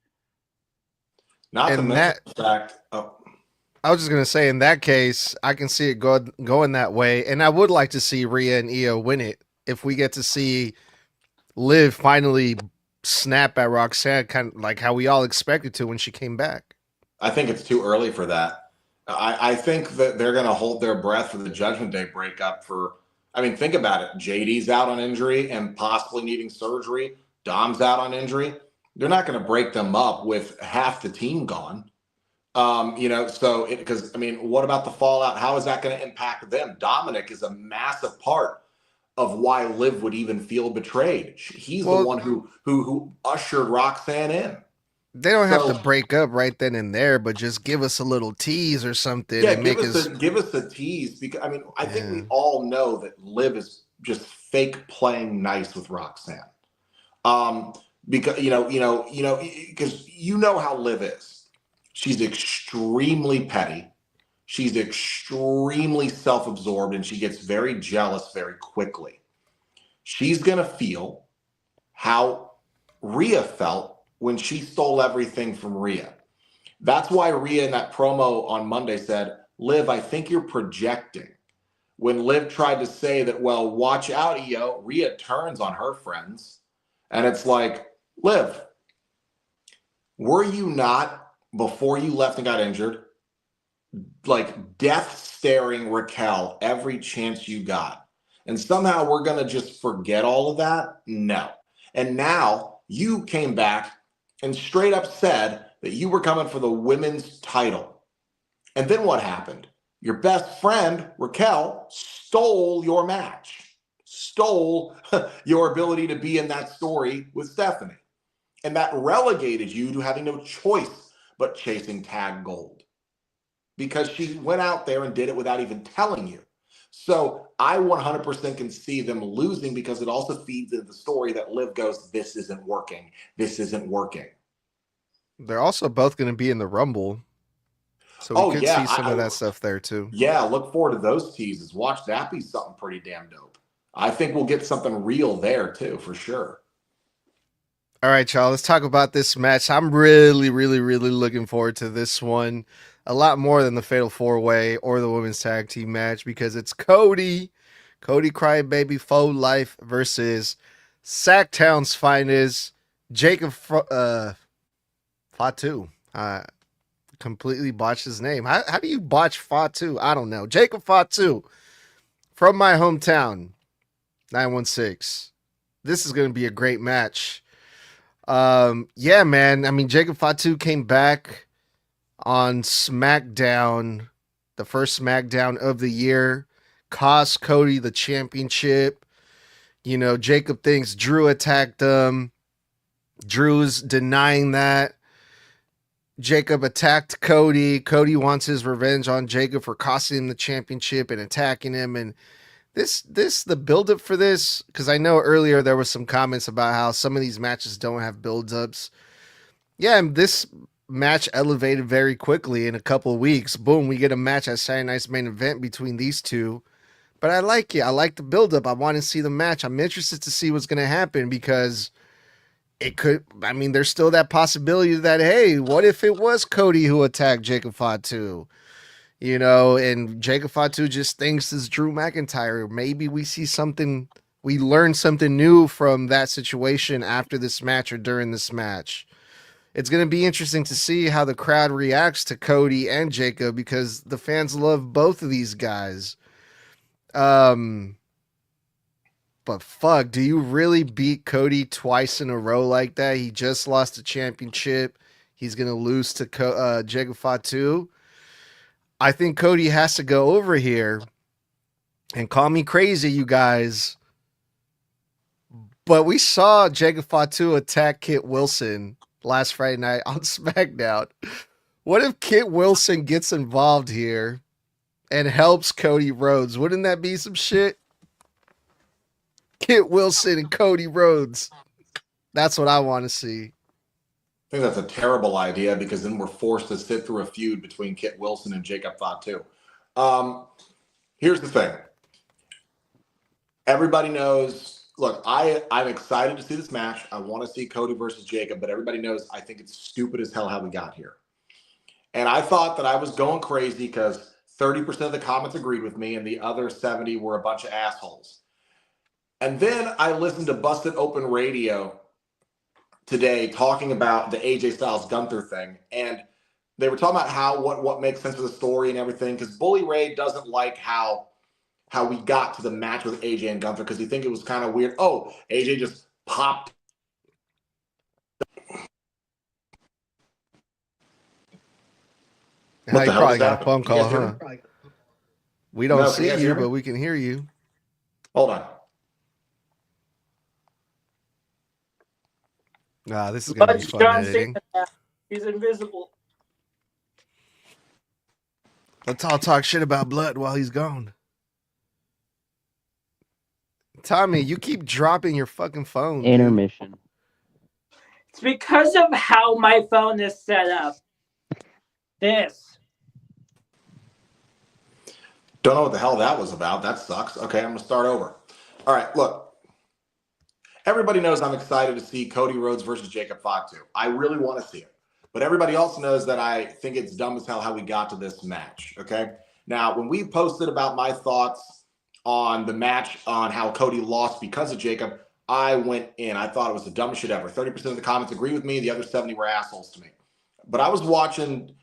Not to mention the fact. I was just gonna say, in that case, I can see it going that way, and I would like to see Rhea and Io win it if we get to see Liv finally snap at Roxanne, kind of like how we all expected to when she came back. I think it's too early for that. I think that they're going to hold their breath for the Judgment Day breakup for. I mean, think about it. JD's out on injury and possibly needing surgery. Dom's out on injury. They're not going to break them up with half the team gone. So because I mean, what about the fallout? How is that going to impact them? Dominic is a massive part of why Liv would even feel betrayed. He's the one who ushered Roxanne in. They don't have to break up right then and there, but just give us a little tease or something. Yeah, and give us a tease, because I mean, I think we all know that Liv is just fake playing nice with Roxanne. Because because you know how Liv is. She's extremely petty. She's extremely self-absorbed, and she gets very jealous very quickly. She's gonna feel how Rhea felt when she stole everything from Rhea. That's why Rhea in that promo on Monday said, Liv, I think you're projecting. When Liv tried to say that, well, watch out, Io, Rhea turns on her friends. And it's like, Liv, were you not, before you left and got injured, like death staring Raquel every chance you got? And somehow we're going to just forget all of that? No. And now you came back and straight up said that you were coming for the women's title. And then what happened? Your best friend, Raquel, stole your match, stole your ability to be in that story with Stephanie. And that relegated you to having no choice but chasing tag gold. Because she went out there and did it without even telling you. So I 100% can see them losing because it also feeds into the story that Liv goes, this isn't working. This isn't working. They're also both going to be in the Rumble. So we could see some of that stuff there too. Yeah, look forward to those teases. Watch that be something pretty damn dope. I think we'll get something real there too, for sure. All right, y'all, let's talk about this match. I'm really, really, really looking forward to this one. A lot more than the Fatal 4-Way or the Women's Tag Team match because it's Cody Crybaby Faux Life versus Sacktown's finest, Jacob Fatu. Completely botched his name. How do you botch Fatu? I don't know. Jacob Fatu from my hometown, 916. This is going to be a great match. Yeah, man. I mean, Jacob Fatu came back on SmackDown, the first SmackDown of the year, cost Cody the championship. You know, Jacob thinks Drew attacked him. Drew's denying that. Jacob attacked Cody. Cody wants his revenge on Jacob for costing him the championship and attacking him. And the buildup for this, because I know earlier there was some comments about how some of these matches don't have buildups. Yeah, this match elevated very quickly in a couple of weeks. Boom, we get a match at Saturday Night's Main Event between these two. But I like it. I like the buildup. I want to see the match. I'm interested to see what's going to happen because it could, I mean, there's still that possibility that, hey, what if it was Cody who attacked Jacob Fatu? You know, and Jacob Fatu just thinks it's Drew McIntyre. Maybe we see something, we learn something new from that situation after this match or during this match. It's going to be interesting to see how the crowd reacts to Cody and Jacob because the fans love both of these guys. But fuck, do you really beat Cody twice in a row like that? He just lost the championship. He's going to lose to Jacob Fatu. I think Cody has to go over here and call me crazy, you guys. But we saw Jacob Fatu attack Kit Wilson last Friday night on SmackDown. What if Kit Wilson gets involved here and helps Cody Rhodes? Wouldn't that be some shit? Kit Wilson and Cody Rhodes. That's what I want to see. I think that's a terrible idea because then we're forced to sit through a feud between Kit Wilson and Jacob Fatu. Here's the thing. Everybody knows. Look, I'm excited to see this match. I want to see Cody versus Jacob, but everybody knows I think it's stupid as hell how we got here. And I thought that I was going crazy because 30% of the comments agreed with me and the other 70 were a bunch of assholes. And then I listened to Busted Open Radio today talking about the AJ Styles Gunther thing. And they were talking about how what makes sense for the story and everything. Because Bully Ray doesn't like how we got to the match with AJ and Gunther because he think it was kind of weird. Oh, AJ just popped. Now you probably got a phone call, huh? We don't see you, but we can hear you. Hold on. Nah, this is gonna be fun editing. He's invisible. Let's all talk shit about Blood while he's gone. Tommy, you keep dropping your fucking phone. Intermission. Dude. It's because of how my phone is set up. This. Don't know what the hell that was about. That sucks. Okay, I'm going to start over. All right, look. Everybody knows I'm excited to see Cody Rhodes versus Jacob Fatu. I really want to see it. But everybody also knows that I think it's dumb as hell how we got to this match, okay? Now, when we posted about my thoughts on the match, on how Cody lost because of Jacob, I went in. I thought it was the dumbest shit ever. 30% of the comments agree with me. The other 70 were assholes to me. But I was watching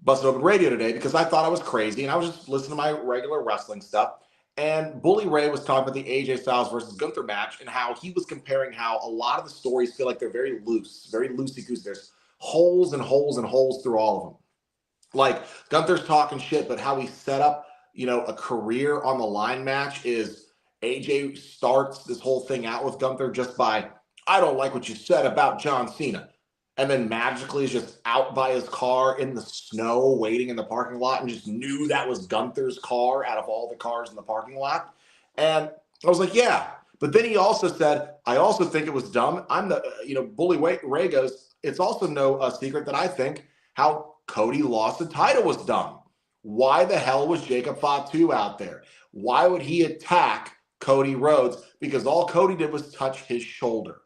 Busted Open Radio today because I thought I was crazy, and I was just listening to my regular wrestling stuff. And Bully Ray was talking about the AJ Styles versus Gunther match and how he was comparing how a lot of the stories feel like they're very loose, very loosey-goosey. There's holes and holes and holes through all of them. Like, Gunther's talking shit, but how he set up, you know, a career on the line match is AJ starts this whole thing out with Gunther just by, I don't like what you said about John Cena. and then magically is just out by his car in the snow waiting in the parking lot and just knew that was Gunther's car out of all the cars in the parking lot. And I was like, yeah. But then he also said, I also think it was dumb. I'm the, Bully Ray goes, it's also no secret that I think how Cody lost the title was dumb. Why the hell was Jacob Fatu out there? Why would he attack Cody Rhodes? Because all Cody did was touch his shoulder.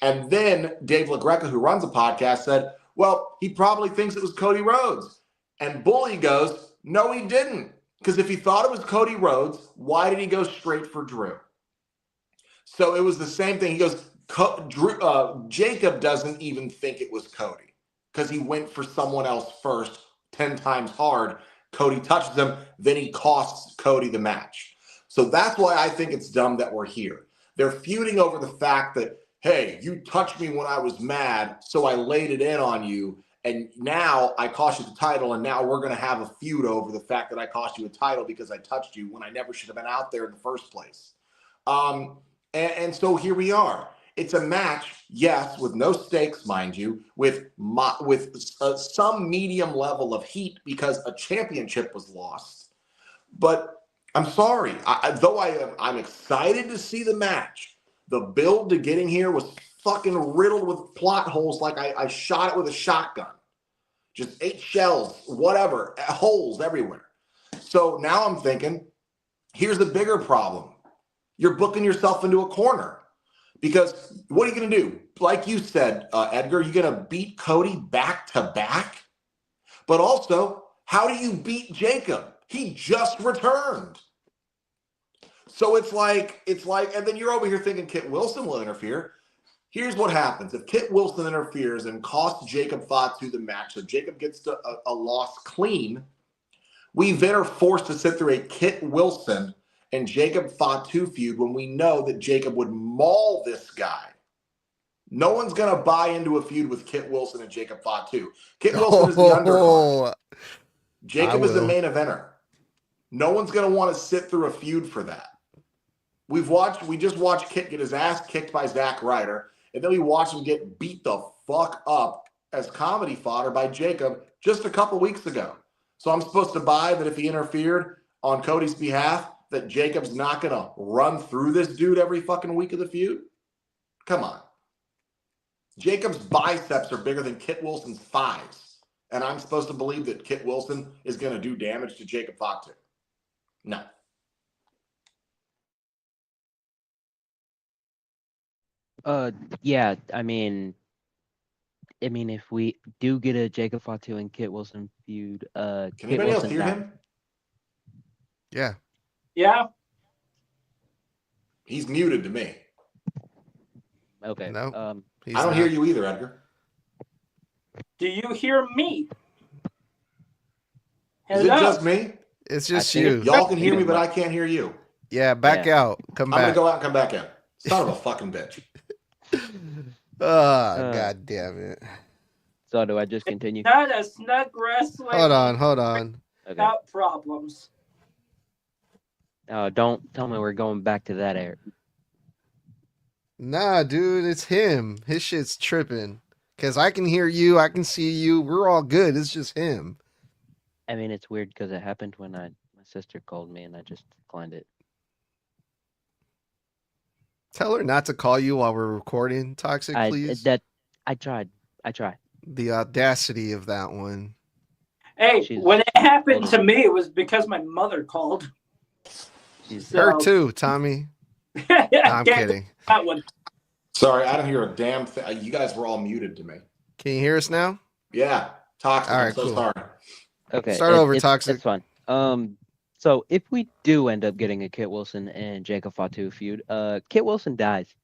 And then Dave LaGreca, who runs a podcast, said, well, he probably thinks it was Cody Rhodes. And Bully goes, no, he didn't. Because if he thought it was Cody Rhodes, why did he go straight for Drew? So it was the same thing. He goes, Jacob doesn't even think it was Cody because he went for someone else first 10 times hard. Cody touches him, then he costs Cody the match. So that's why I think it's dumb that we're here. They're feuding over the fact that, hey, you touched me when I was mad, so I laid it in on you, and now I cost you the title, and now we're going to have a feud over the fact that I cost you a title because I touched you when I never should have been out there in the first place. And so here we are. It's a match, yes, with no stakes, mind you, with some medium level of heat because a championship was lost. But I'm sorry, I'm excited to see the match. The build to getting here was fucking riddled with plot holes like I shot it with a shotgun. Just 8 shells, whatever, holes everywhere. So now I'm thinking, here's the bigger problem. You're booking yourself into a corner. Because what are you going to do? Like you said, Edgar, you're going to beat Cody back to back? But also, how do you beat Jacob? He just returned. So it's like, and then you're over here thinking Kit Wilson will interfere. Here's what happens. If Kit Wilson interferes and costs Jacob Fatu the match, so Jacob gets to a loss clean, we then are forced to sit through a Kit Wilson and Jacob Fatu feud when we know that Jacob would maul this guy. No one's going to buy into a feud with Kit Wilson and Jacob Fatu. Kit Wilson is the undercard. Jacob is the main eventer. No one's going to want to sit through a feud for that. We just watched Kit get his ass kicked by Zack Ryder, and then we watched him get beat the fuck up as comedy fodder by Jacob just a couple weeks ago. So I'm supposed to buy that if he interfered on Cody's behalf, that Jacob's not going to run through this dude every fucking week of the feud? Come on. Jacob's biceps are bigger than Kit Wilson's thighs. And I'm supposed to believe that Kit Wilson is going to do damage to Jacob Fatu. No. Yeah, I mean, if we do get a Jacob Fatu and Kit Wilson feud, Can Kit anybody else Wilson hear him? Yeah. Yeah. He's muted to me. Okay. No. I don't hear you either, Edgar. Do you hear me? Is it Hello? just me? It's just I think you. Y'all can hear me, but I can't hear you. Yeah, back out. Come I'm going back. to go out and come back in. Son of a fucking bitch. Oh, God damn it. So do I just continue? Not a SNUG Wrestling. Hold on. Okay. Without problems. Don't tell me we're going back to that era. Nah, dude, it's him. His shit's tripping. Because I can hear you, I can see you. We're all good. It's just him. I mean, it's weird because it happened when my sister called me and I just declined it. Tell her not to call you while we're recording, Toxic, please. I tried. The audacity of that one. Hey, She's- when it happened to me, it was because my mother called. Her too, Tommy. Yeah, I'm kidding. That one. Sorry, I don't hear a damn thing. You guys were all muted to me. Can you hear us now? Yeah. Toxic. All right, I'm so cool. sorry. Okay. Start over, Toxic. It's fine. So if we do end up getting a Kit Wilson and Jacob Fatu feud, Kit Wilson dies.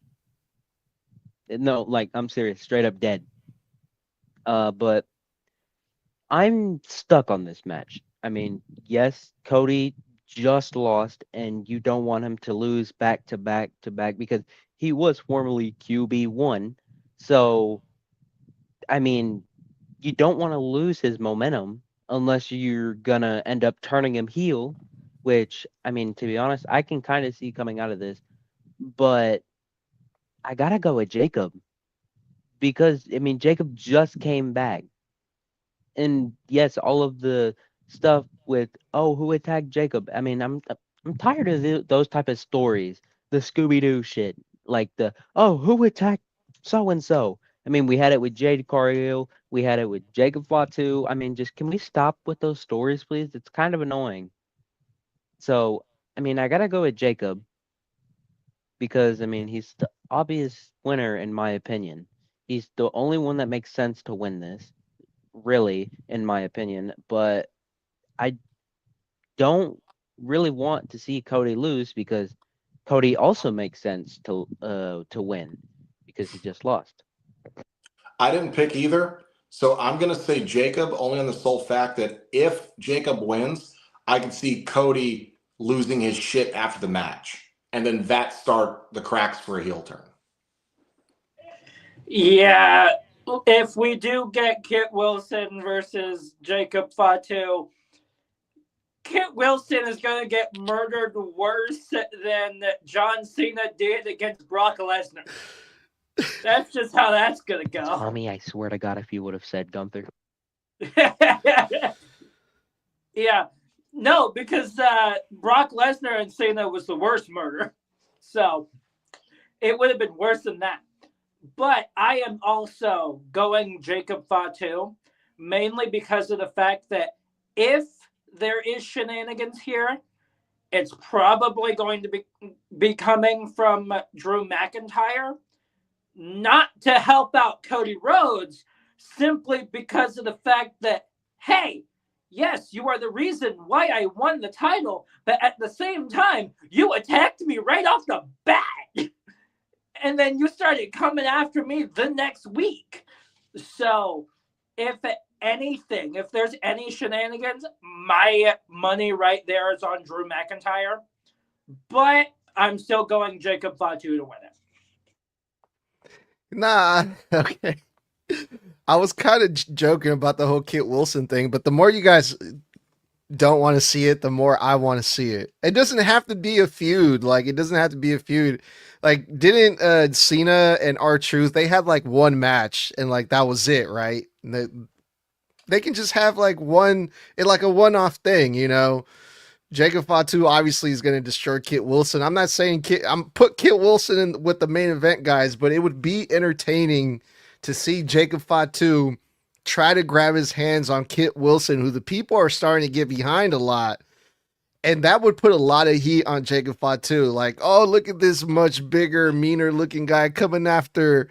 No, like, I'm serious, straight up dead. But I'm stuck on this match. I mean, yes, Cody just lost, and you don't want him to lose back to back because he was formerly QB1. So, I mean, you don't want to lose his momentum unless you're gonna end up turning him heel, which, I mean, to be honest, I can kind of see coming out of this, but I gotta go with Jacob. because I mean Jacob just came back, and yes, all of the stuff with who attacked Jacob. I mean, I'm tired of those type of stories, the Scooby Doo shit, like the who attacked so and so. I mean, we had it with Jade Cargill, we had it with Jacob Fatu. I mean, just can we stop with those stories, please? It's kind of annoying. So, I mean, I gotta go with Jacob because I mean he's the obvious winner in my opinion. He's the only one that makes sense to win this, really, in my opinion. But I don't really want to see Cody lose because Cody also makes sense to win because he just lost. I didn't pick either. So I'm going to say Jacob only on the sole fact that if Jacob wins, I can see Cody losing his shit after the match. And then that start the cracks for a heel turn. Yeah, if we do get Kit Wilson versus Jacob Fatu, Kit Wilson is going to get murdered worse than John Cena did against Brock Lesnar. That's just how that's going to go. Tommy, I swear to God, if you would have said Gunther. Yeah. No, because Brock Lesnar and Cena was the worst murder. So it would have been worse than that. But I am also going Jacob Fatu, mainly because of the fact that if there is shenanigans here, it's probably going to be coming from Drew McIntyre, not to help out Cody Rhodes, simply because of the fact that, hey, yes, you are the reason why I won the title, but at the same time, you attacked me right off the bat. And then you started coming after me the next week. So if anything, if there's any shenanigans, my money right there is on Drew McIntyre. But I'm still going Jacob Fatu to win it. Nah, okay. I was kind of joking about the whole Kit Wilson thing, but the more you guys don't want to see it, the more I want to see it. It doesn't have to be a feud. Like, it doesn't have to be a feud. Like, didn't Cena and R-Truth, they had like one match and like that was it, right? They can just have like a one-off thing, you know? Jacob Fatu obviously is going to destroy Kit Wilson. I'm not saying I'm put Kit Wilson in with the main event guys, but it would be entertaining to see Jacob Fatu try to grab his hands on Kit Wilson, who the people are starting to get behind a lot. And that would put a lot of heat on Jacob Fatu. Like, oh, look at this much bigger, meaner looking guy coming after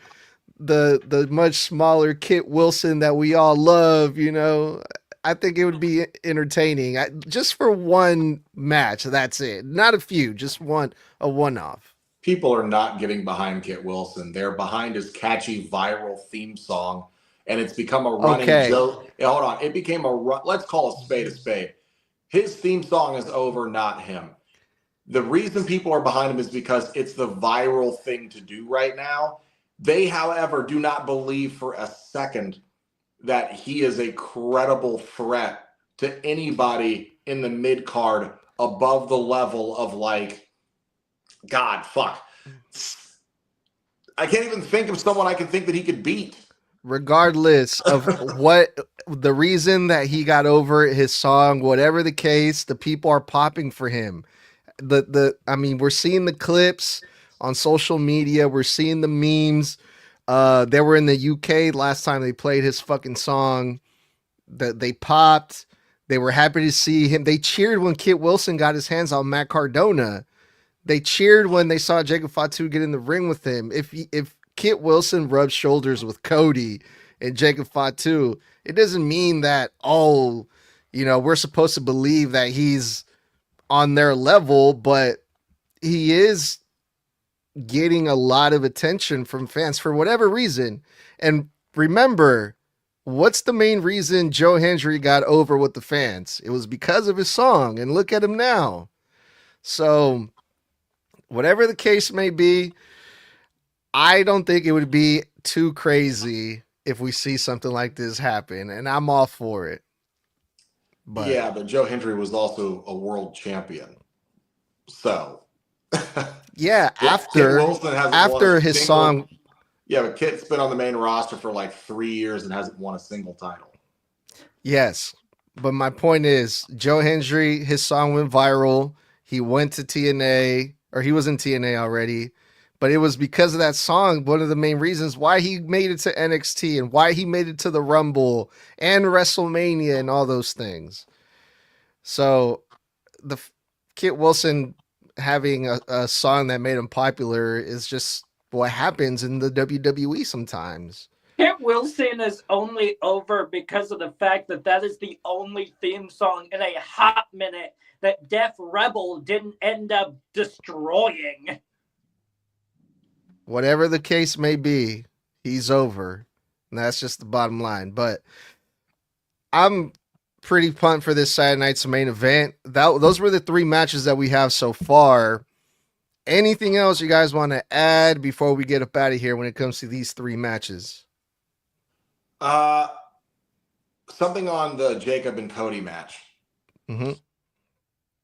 the much smaller Kit Wilson that we all love, you know. I think it would be entertaining. Just for one match, that's it. Not a few, just a one-off. People are not getting behind Kit Wilson. They're behind his catchy viral theme song. And it's become a running joke. Yeah, hold on. It became let's call a spade a spade. His theme song is over, not him. The reason people are behind him is because it's the viral thing to do right now. They, however, do not believe for a second that he is a credible threat to anybody in the mid card above the level of like, God, fuck. I can't even think of someone I can think that he could beat. Regardless of what the reason that he got over his song, whatever the case, the people are popping for him. I mean, we're seeing the clips on social media. We're seeing the memes. They were in the UK last time they played his fucking song. That they popped. They were happy to see him. They cheered when Kit Wilson got his hands on Matt Cardona. They cheered when they saw Jacob Fatu get in the ring with him. If Kit Wilson rubs shoulders with Cody and Jacob Fatu, it doesn't mean that, we're supposed to believe that he's on their level, but he is getting a lot of attention from fans for whatever reason. And remember, what's the main reason Joe Hendry got over with the fans? It was because of his song, and look at him now. So, whatever the case may be, I don't think it would be too crazy if we see something like this happen, and I'm all for it. But yeah, but Joe Hendry was also a world champion. So yeah, after his song Yeah, but Kit's been on the main roster for like 3 years and hasn't won a single title. Yes, but my point is, Joe Hendry, his song went viral. He went to TNA, or he was in TNA already, but it was because of that song, one of the main reasons why he made it to NXT and why he made it to the Rumble and WrestleMania and all those things. So the Kit Wilson having a song that made him popular is just what happens in the WWE sometimes. Kit Wilson is only over because of the fact that that is the only theme song in a hot minute that Def Rebel didn't end up destroying. Whatever the case may be, he's over. And that's just the bottom line. But I'm pretty pumped for this Saturday night's main event. Those were the 3 matches that we have so far. Anything else you guys want to add before we get up out of here when it comes to these 3 matches? Something on the Jacob and Cody match. Mm-hmm.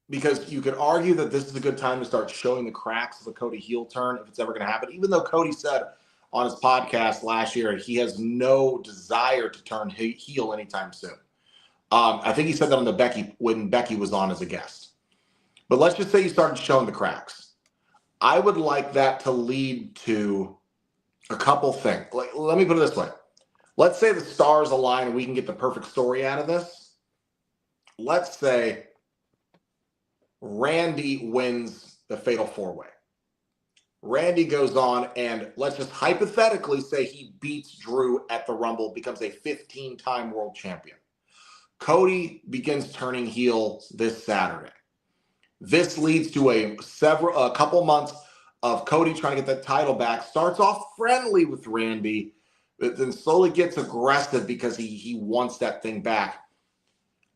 Because you could argue that this is a good time to start showing the cracks of a Cody heel turn if it's ever going to happen. Even though Cody said on his podcast last year he has no desire to turn heel anytime soon. I think he said that on when Becky was on as a guest. But let's just say you started showing the cracks. I would like that to lead to a couple things. Let me put it this way. Let's say the stars align and we can get the perfect story out of this. Let's say Randy wins the Fatal 4-Way. Randy goes on and let's just hypothetically say he beats Drew at the Rumble, becomes a 15-time world champion. Cody begins turning heel this Saturday. This leads to a couple months of Cody trying to get that title back. Starts off friendly with Randy, but then slowly gets aggressive because he wants that thing back.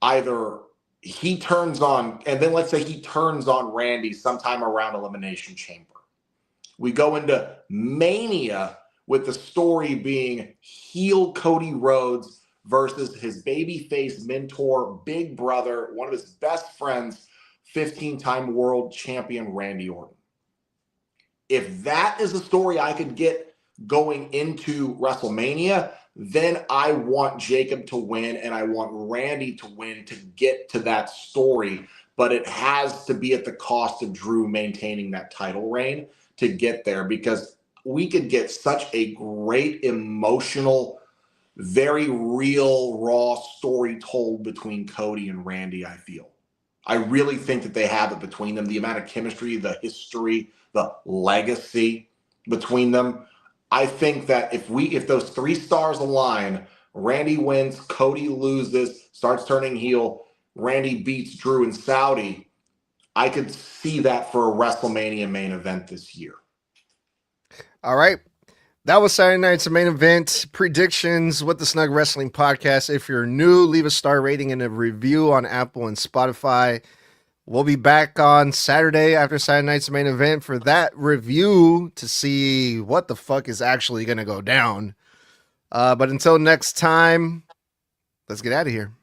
Either he turns on, and then let's say he turns on Randy sometime around Elimination Chamber. We go into Mania with the story being heel Cody Rhodes versus his babyface mentor, big brother, one of his best friends, 15-time world champion Randy Orton. If that is the story I could get going into WrestleMania, then I want Jacob to win and I want Randy to win to get to that story. But it has to be at the cost of Drew maintaining that title reign to get there, because we could get such a great emotional, very real, raw story told between Cody and Randy, I feel. I really think that they have it between them. The amount of chemistry, the history, the legacy between them. I think that if those 3 stars align, Randy wins, Cody loses, starts turning heel, Randy beats Drew in Saudi, I could see that for a WrestleMania main event this year. All right. That was Saturday night's main event predictions with the SNUG Wrestling Podcast. If you're new, leave a star rating and a review on Apple and Spotify. We'll be back on Saturday after Saturday night's main event for that review to see what the fuck is actually going to go down. But until next time, let's get out of here.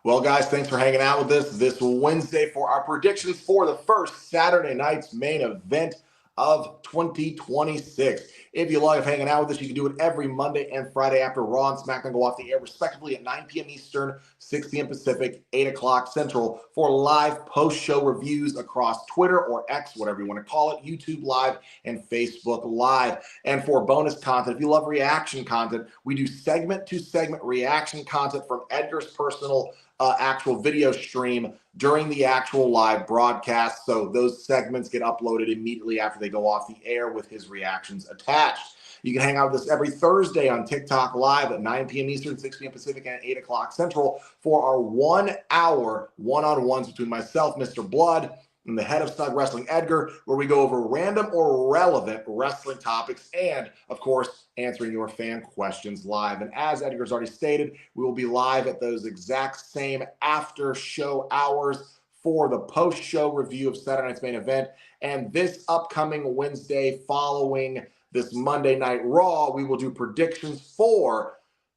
Well, guys, thanks for hanging out with us this Wednesday for our predictions for the first Saturday night's main event of 2026. If you love hanging out with us, you can do it every Monday and Friday after Raw and SmackDown go off the air, respectively, at 9 p.m. Eastern, 6 p.m. Pacific, 8 o'clock Central, for live post-show reviews across Twitter or X, whatever you want to call it, YouTube Live, and Facebook Live. And for bonus content, if you love reaction content, we do segment-to-segment reaction content from Edgar's personal actual video stream during the actual live broadcast. So those segments get uploaded immediately after they go off the air with his reactions attached. You can hang out with us every Thursday on TikTok Live at 9 p.m. Eastern, 6 p.m. Pacific, and 8 o'clock Central for our 1-hour one-on-ones between myself, Mr. Blood, and the head of SNUG Wrestling, Edgar, where we go over random or relevant wrestling topics and, of course, answering your fan questions live. And as Edgar's already stated, we will be live at those exact same after-show hours for the post-show review of Saturday night's main event. And this upcoming Wednesday following this Monday Night Raw, we will do predictions for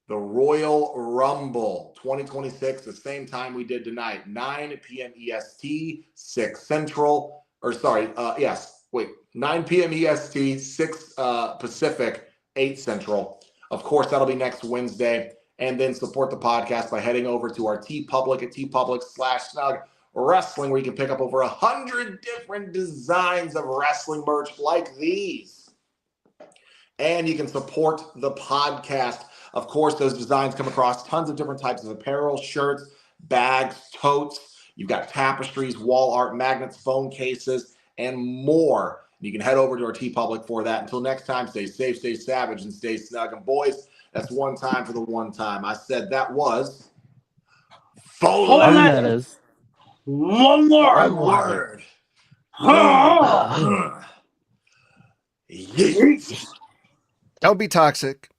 the Royal Rumble 2026, the same time we did tonight, 9 p.m. EST, 6 Central, 9 p.m. EST, 6 Pacific, 8 Central. Of course, that'll be next Wednesday. And then support the podcast by heading over to our TeePublic at TeePublic/SNUG Wrestling, where you can pick up over 100 different designs of wrestling merch like these. And you can support the podcast. Of course, those designs come across tons of different types of apparel, shirts, bags, totes. You've got tapestries, wall art, magnets, phone cases, and more. You can head over to our TeePublic for that. Until next time, stay safe, stay savage, and stay snug. And boys, that's one time for the one time. I said that was Four letters. One word. word. Huh. Yeet. Don't be toxic.